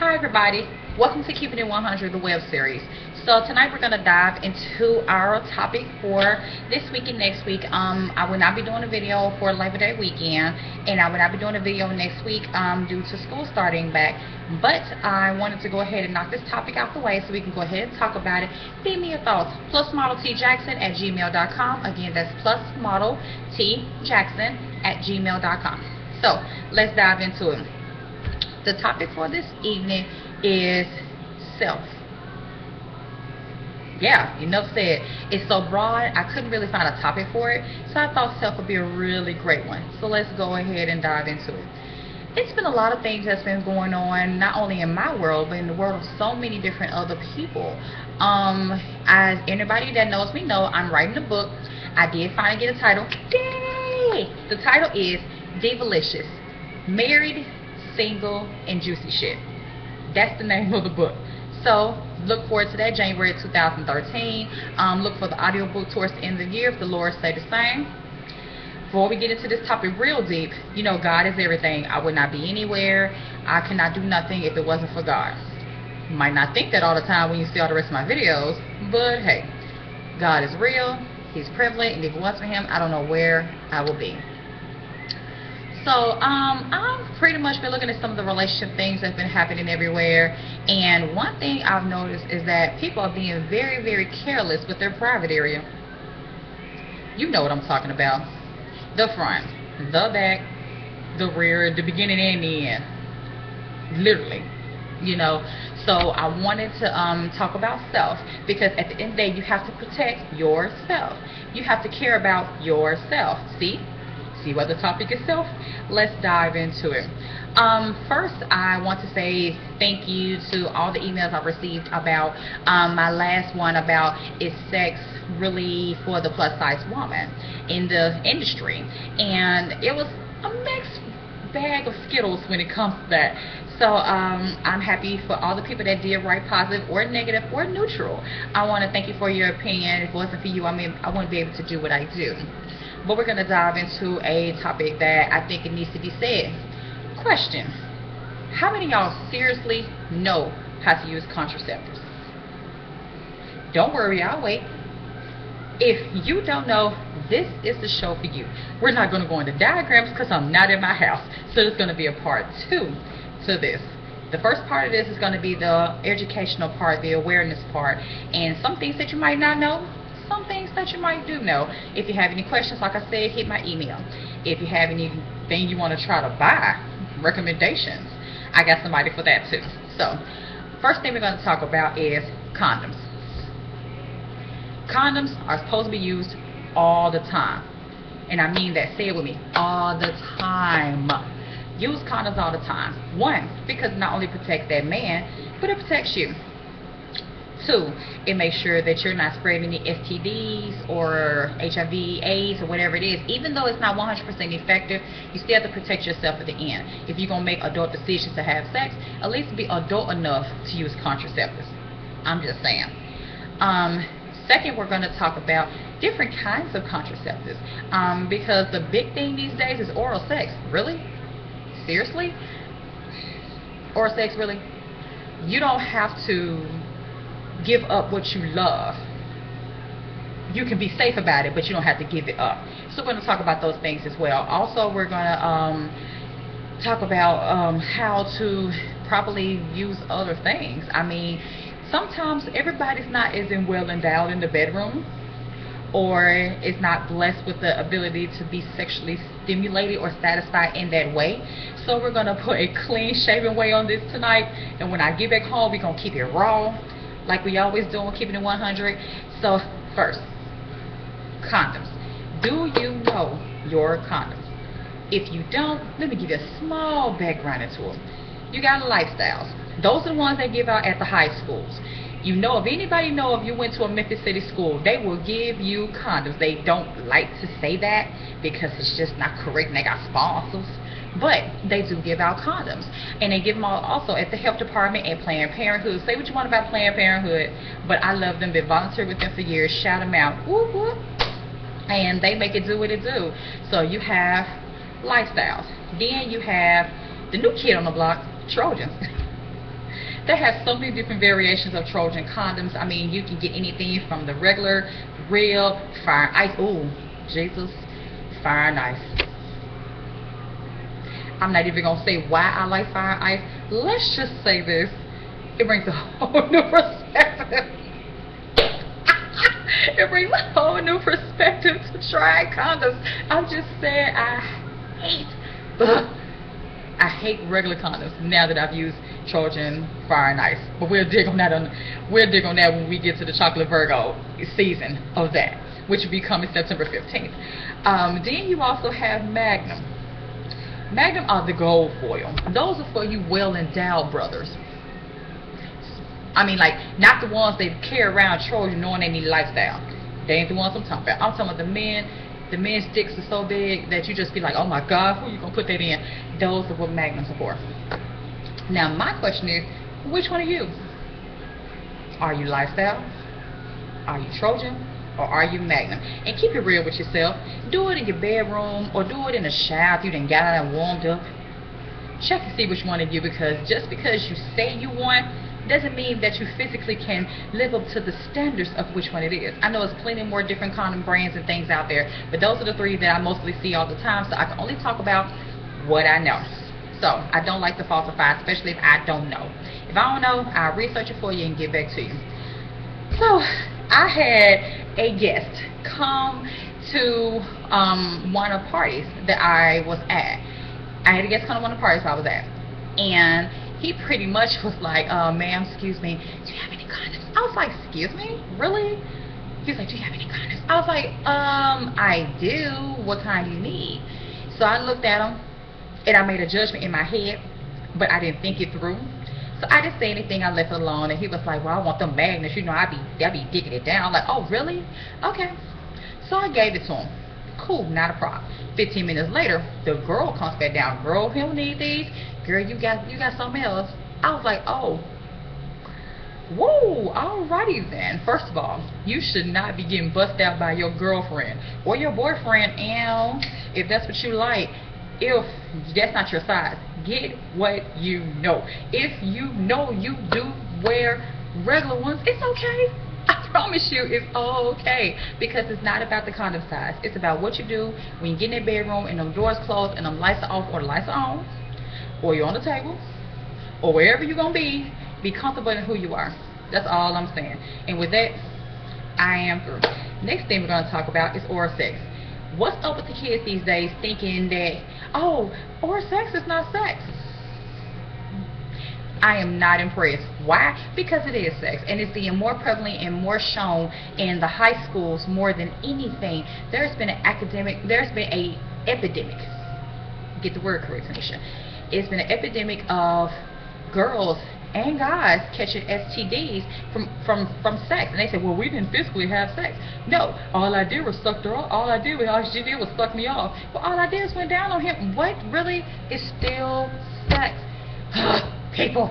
Hi everybody, welcome to Keeping It 100, the web series. So tonight we're going to dive into our topic for this week and next week. I will not be doing a video for Labor Day weekend, and I will not be doing a video next week due to school starting back. But I wanted to go ahead and knock this topic out the way so we can go ahead and talk about it. Leave me your thoughts. plusmodeltjackson@gmail.com. Again, that's plusmodeltjackson@gmail.com. So let's dive into it. The topic for this evening is self. Yeah, enough said. It's so broad, I couldn't really find a topic for it, so I thought self would be a really great one. So let's go ahead and dive into it. It's been a lot of things that's been going on, not only in my world, but in the world of so many different other people. As anybody that knows me know, I'm writing a book. I did finally get a title. Yay! The title is Divalicious. Married, Single, and Juicy Shit. That's the name of the book. So look forward to that, January 2013. Look for the audiobook towards the end of the year if the Lord say the same. Before we get into this topic real deep, you know God is everything. I would not be anywhere. I cannot do nothing if it wasn't for God. You might not think that all the time when you see all the rest of my videos, but hey, God is real. He's prevalent, and if it wasn't for Him, I don't know where I will be. So I've pretty much been looking at some of the relationship things that's been happening everywhere, and one thing I've noticed is that people are being very, very careless with their private area. You know what I'm talking about. The front, the back, the rear, the beginning and the end. Literally. You know, so I wanted to talk about self, because at the end of the day you have to protect yourself. You have to care about yourself. See what the topic is self? Let's dive into it. First, I want to say thank you to all the emails I've received about my last one about is sex really for the plus size woman in the industry, and it was a mixed bag of Skittles when it comes to that. So I'm happy for all the people that did write positive or negative or neutral. I want to thank you for your opinion. If it wasn't for you, I wouldn't be able to do what I do. But we're going to dive into a topic that I think it needs to be said. Question: how many of y'all seriously know how to use contraceptives? Don't worry, I'll wait. If you don't know, this is the show for you. We're not going to go into diagrams because I'm not in my house. So there's going to be a part 2 to this. The first part of this is going to be the educational part, the awareness part, and some things that you might not know, some things that you might do know. If you have any questions, like I said, hit my email. If you have anything you want to try to buy, recommendations, I got somebody for that too. So first thing we're going to talk about is condoms. Condoms are supposed to be used all the time, and I mean that. Say it with me, all the time. Use condoms all the time. One, because it not only protects that man, but it protects you. Two, it makes sure that you're not spreading any STDs or HIV, AIDS, or whatever it is. Even though it's not 100% effective, you still have to protect yourself at the end. If you're going to make adult decisions to have sex, at least be adult enough to use contraceptives. I'm just saying. Second, we're going to talk about different kinds of contraceptives, because the big thing these days is oral sex. Really? Seriously? Oral sex, really? You don't have to give up what you love. You can be safe about it, but you don't have to give it up. So we're going to talk about those things as well. Also, we're going to talk about how to properly use other things. I mean, sometimes everybody's not as well endowed in the bedroom, or is not blessed with the ability to be sexually stimulated or satisfied in that way. So we're going to put a clean shaven way on this tonight, and when I get back home, we're going to keep it raw like we always do on Keeping It 100. So first, condoms. Do you know your condoms? If you don't, let me give you a small background into them. You got lifestyles. Those are the ones they give out at the high schools. You know, if anybody know, if you went to a Memphis City school, they will give you condoms. They don't like to say that because it's just not correct, and they got sponsors. But they do give out condoms, and they give them also at the health department and Planned Parenthood. Say what you want about Planned Parenthood, but I love them. Been volunteering with them for years. Shout them out. Whoop, whoop. And they make it do what it do. So you have lifestyles. Then you have the new kid on the block, Trojans. They have so many different variations of Trojan condoms. I mean, you can get anything from the regular, real, fire ice. Ooh, Jesus, fire and ice. I'm not even gonna say why I like fire ice. Let's just say this: it brings a whole new perspective. It brings a whole new perspective to try condoms. I'm just saying, I hate regular condoms now that I've used Trojan, fire and ice. But we'll dig on that when we get to the Chocolate Virgo season of that, which will be coming September 15th. Then you also have Magnum. Magnum are the gold foil. Those are for you well-endowed brothers. I mean, like, not the ones that carry around Trojan knowing they need a lifestyle. They ain't the ones I'm talking about. I'm talking about the men. The men's dicks are so big that you just be like, oh my God, who you gonna put that in? Those are what Magnums are for. Now, my question is, which one are you? Are you lifestyle? Are you Trojan? Or are you Magnum? And keep it real with yourself. Do it in your bedroom or do it in the shower if you done got out and warmed up. Check to see which one of you, because just because you say you want doesn't mean that you physically can live up to the standards of which one it is. I know there's plenty more different condom brands and things out there, but those are the three that I mostly see all the time, so I can only talk about what I know. So I don't like to falsify, especially if I don't know. If I don't know, I'll research it for you and get back to you. So I had a guest come to one of the parties that I was at. I had a guest come to one of the parties I was at, and he pretty much was like, ma'am, excuse me, do you have any condoms? I was like, excuse me? Really? He was like, do you have any condoms? I was like, I do. What kind do you need? So I looked at him, and I made a judgment in my head, but I didn't think it through. So I didn't say anything. I left it alone, and he was like, well, I want them magnets. You know, I be digging it down. I'm like, oh, really? Okay. So I gave it to him. Cool, not a problem. 15 minutes later, the girl comes back down. Girl, he don't need these. Girl, you got something else. I was like, oh, whoa, alrighty then. First of all, you should not be getting busted out by your girlfriend or your boyfriend, and if that's what you like. If that's not your size, get what you know. If you know you do wear regular ones, it's okay. I promise you, it's okay, because it's not about the condom size. It's about what you do when you get in the bedroom and them doors closed and them lights are off or the lights are on, or you're on the table, or wherever you're gonna be comfortable in who you are. That's all I'm saying. And with that, I am through. Next thing we're gonna talk about is oral sex. What's up with the kids these days thinking that, oh, oral sex is not sex? I am not impressed. Why? Because it is sex, and it's being more prevalent and more shown in the high schools more than anything. There's been an epidemic. Get the word correct, Tanisha. It's been an epidemic of girls and guys catching STDs from sex, and they say, well, we didn't physically have sex. No, all I did was suck her off. All she did was suck me off. Well, all I did was went down on him. What really is still sex? People,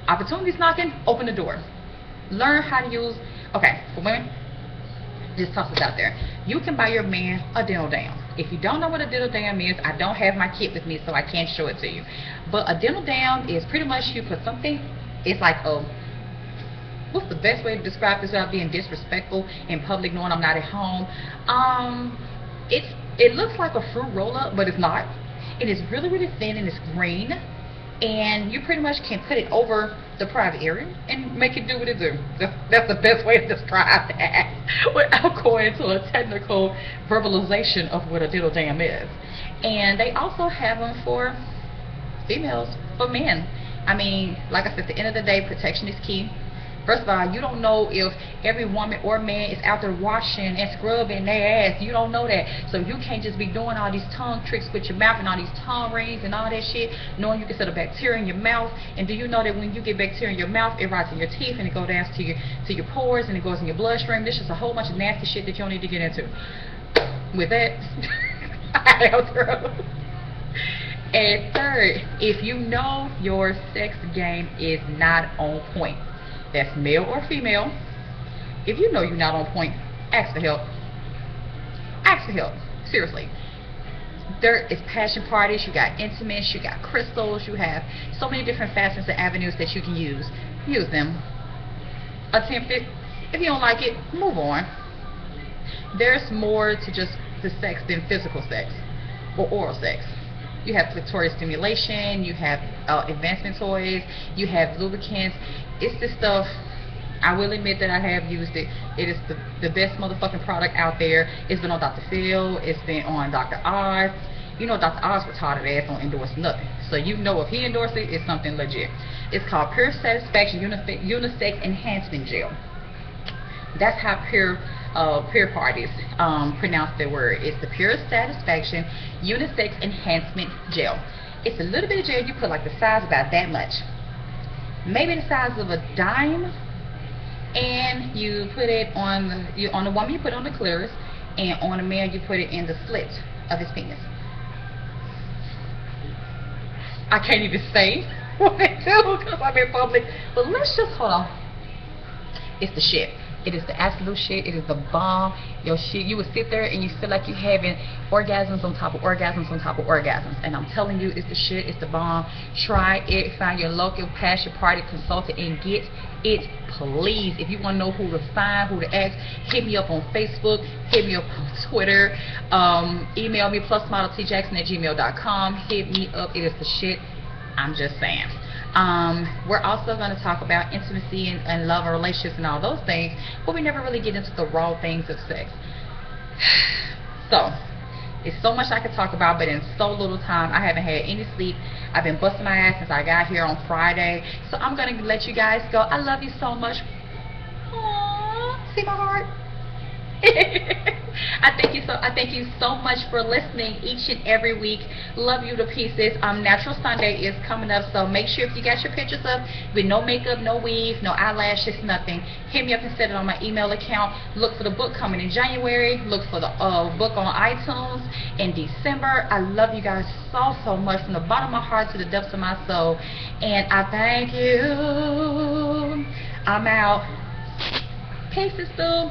opportunities knocking, open the door. Learn how to use, okay, for women, just toss this out there. You can buy your man a dildo dam. If you don't know what a dildo dam is, I don't have my kit with me, so I can't show it to you. But a dildo dam is pretty much you put something, it's like a, what's the best way to describe this without being disrespectful in public, knowing I'm not at home? It looks like a fruit roll-up, but it's not. It is really, really thin and it's green. And you pretty much can put it over the private area and make it do what it do. That's the best way to describe that without going into a technical verbalization of what a dildo dam is. And they also have them for females, for men. I mean, like I said, at the end of the day, protection is key. First of all, you don't know if every woman or man is out there washing and scrubbing their ass. You don't know that. So you can't just be doing all these tongue tricks with your mouth and all these tongue rings and all that shit, knowing you can set a bacteria in your mouth. And do you know that when you get bacteria in your mouth, it rises in your teeth and it goes down to your pores and it goes in your bloodstream. This is a whole bunch of nasty shit that you don't need to get into. With that, I am through. And third, if you know your sex game is not on point, that's male or female, if you know you're not on point, ask for help. Ask for help. Seriously. There is passion parties, you got intimates, you got crystals, you have so many different facets and avenues that you can use. Use them. Attempt it. If you don't like it, move on. There's more to just the sex than physical sex or oral sex. You have clitoral stimulation, you have advancement toys, you have lubricants. It's this stuff. I will admit that I have used it. It is the best motherfucking product out there. It's been on Dr. Phil. It's been on Dr. Oz. You know Dr. Oz retarded ass don't endorse nothing. So you know if he endorsed it, it's something legit. It's called Pure Satisfaction Unisex Enhancement Gel. That's how Pure Parties pronounce their word. It's the Pure Satisfaction Unisex Enhancement Gel. It's a little bit of gel. You put like the size about that much, maybe the size of a dime, and you put it on the woman. You put it on the clitoris, and on a man you put it in the slit of his penis. I can't even say what they do because I'm in public, but let's just hold on. It's the shit. It is the absolute shit. It is the bomb. Yo, shit, you would sit there and you feel like you're having orgasms on top of orgasms on top of orgasms. And I'm telling you, it's the shit. It's the bomb. Try it. Find your local passion party consultant and get it, please. If you want to know who to find, who to ask, hit me up on Facebook. Hit me up on Twitter. Email me plusmodeltjackson@gmail.com. Hit me up. It is the shit. I'm just saying. We're also going to talk about intimacy and love and relationships and all those things, but we never really get into the raw things of sex. So, it's so much I could talk about, but in so little time. I haven't had any sleep. I've been busting my ass since I got here on Friday. So I'm going to let you guys go. I love you so much. Aww, see my heart? I thank you so much for listening each and every week. Love you to pieces. Natural Sunday is coming up, so make sure if you got your pictures up with no makeup, no weave, no eyelashes, nothing, hit me up and set it on my email account. Look for the book coming in January. Look for the book on iTunes in December. I love you guys so much from the bottom of my heart to the depths of my soul, and I thank you. I'm out. Peace, sister.